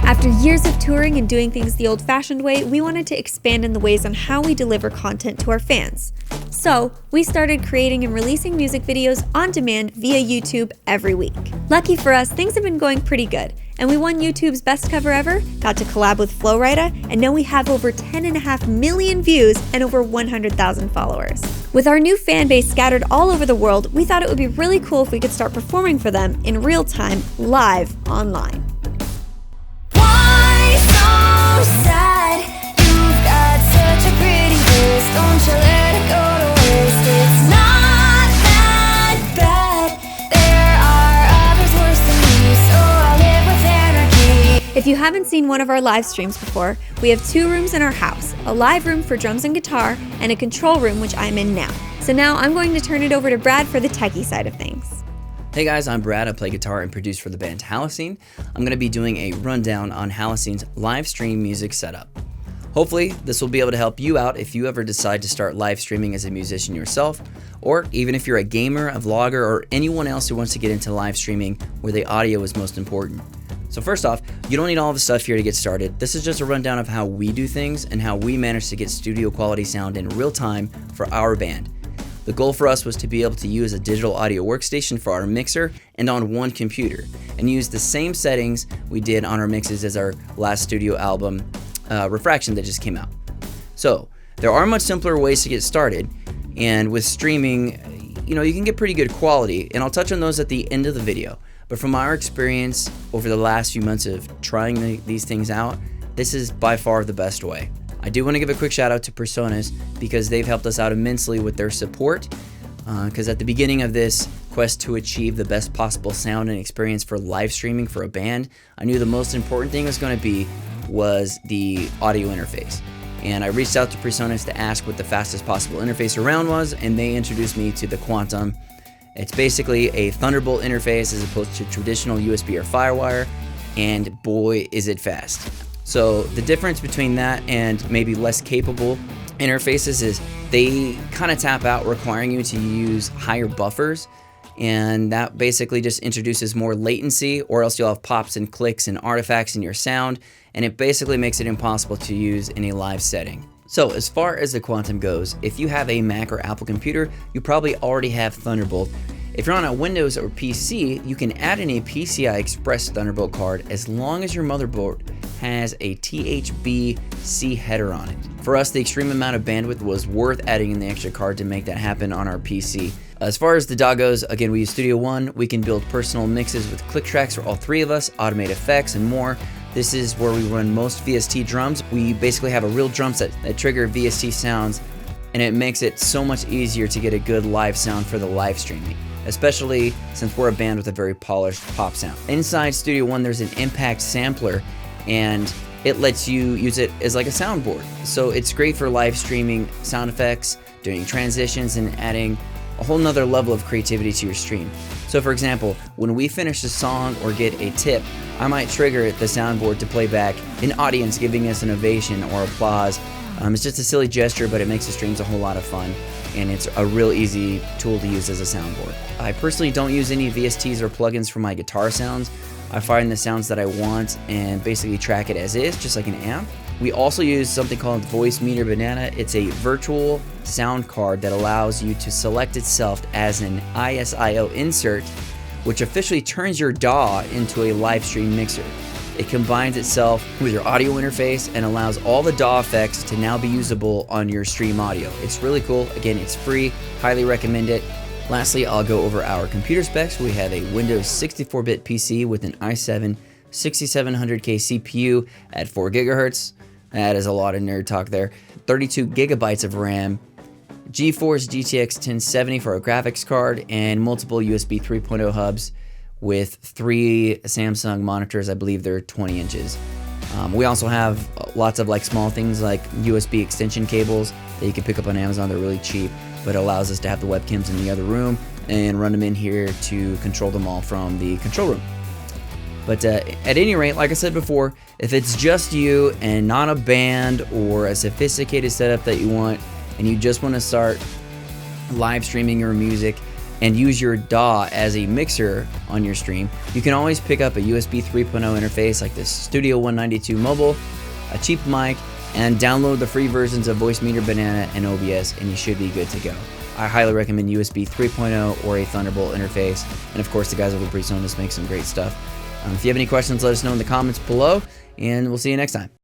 After years of touring and doing things the old-fashioned way, we wanted to expand in the ways on how we deliver content to our fans. So, we started creating and releasing music videos on demand via YouTube every week. Lucky for us, things have been going pretty good, and we won YouTube's Best Cover Ever, got to collab with Flowrida, and now we have over 10.5 million views and over 100,000 followers. With our new fan base scattered all over the world, we thought it would be really cool if we could start performing for them in real time, live online. Why so sad? You've got such a pretty face. Don't you let it go to waste. It's not that bad. There are others worse than me, so I'll live with anarchy. If you haven't seen one of our live streams before, we have 2 rooms in our house, a live room for drums and guitar, and a control room which I'm in now. So now I'm going to turn it over to Brad for the techie side of things. Hey guys, I'm Brad. I play guitar and produce for the band Halocene. I'm going to be doing a rundown on Halocene's live stream music setup. Hopefully, this will be able to help you out if you ever decide to start live streaming as a musician yourself, or even if you're a gamer, a vlogger, or anyone else who wants to get into live streaming where the audio is most important. So first off, you don't need all the stuff here to get started. This is just a rundown of how we do things and how we manage to get studio quality sound in real time for our band. The goal for us was to be able to use a digital audio workstation for our mixer and on one computer, and use the same settings we did on our mixes as our last studio album, Refraction, that just came out. So there are much simpler ways to get started, and with streaming, you can get pretty good quality, and I'll touch on those at the end of the video. But from our experience over the last few months of trying these things out, this is by far the best way. I do want to give a quick shout out to PreSonus because they've helped us out immensely with their support, because at the beginning of this quest to achieve the best possible sound and experience for live streaming for a band, I knew the most important thing was going to was the audio interface. And I reached out to PreSonus to ask what the fastest possible interface around was, and they introduced me to the Quantum. It's basically a Thunderbolt interface as opposed to traditional USB or Firewire, and boy is it fast. So the difference between that and maybe less capable interfaces is they kind of tap out, requiring you to use higher buffers, and that basically just introduces more latency, or else you'll have pops and clicks and artifacts in your sound, and it basically makes it impossible to use in a live setting. So as far as the Quantum goes, if you have a Mac or Apple computer, you probably already have Thunderbolt. If you're on a Windows or PC, you can add in a PCI Express Thunderbolt card as long as your motherboard has a THB-C header on it. For us, the extreme amount of bandwidth was worth adding in the extra card to make that happen on our PC. As far as the DAW goes, again, we use Studio One. We can build personal mixes with click tracks for all 3 of us, automate effects, and more. This is where we run most VST drums. We basically have a real drum set that trigger VST sounds, and it makes it so much easier to get a good live sound for the live streaming, especially since we're a band with a very polished pop sound. Inside Studio One, there's an impact sampler, and it lets you use it as like a soundboard. So it's great for live streaming sound effects, doing transitions, and adding a whole nother level of creativity to your stream. So for example, when we finish a song or get a tip, I might trigger the soundboard to play back an audience giving us an ovation or applause. It's just a silly gesture, but it makes the streams a whole lot of fun, and it's a real easy tool to use as a soundboard. I personally don't use any VSTs or plugins for my guitar sounds. I find the sounds that I want and basically track it as is, just like an amp. We also use something called Voice Meter Banana. It's a virtual sound card that allows you to select itself as an ISIO insert, which officially turns your DAW into a live stream mixer. It combines itself with your audio interface and allows all the DAW effects to now be usable on your stream audio. It's really cool. Again, it's free. Highly recommend it. Lastly, I'll go over our computer specs. We have a Windows 64-bit PC with an i7 6700K CPU at 4 GHz. That is a lot of nerd talk there. 32 gigabytes of RAM, GeForce GTX 1070 for our graphics card, and multiple USB 3.0 hubs with 3 Samsung monitors. I believe they're 20 inches. We also have lots of small things like USB extension cables that you can pick up on Amazon. They're really cheap, but it allows us to have the webcams in the other room and run them in here to control them all from the control room. But at any rate, like I said before, if it's just you and not a band or a sophisticated setup that you want, and you just want to start live streaming your music and use your DAW as a mixer on your stream, you can always pick up a USB 3.0 interface like this Studio 192 Mobile, a cheap mic, and download the free versions of Voicemeeter, Banana, and OBS, and you should be good to go. I highly recommend USB 3.0 or a Thunderbolt interface, and of course the guys over at PreSonus make some great stuff. If you have any questions, let us know in the comments below, and we'll see you next time.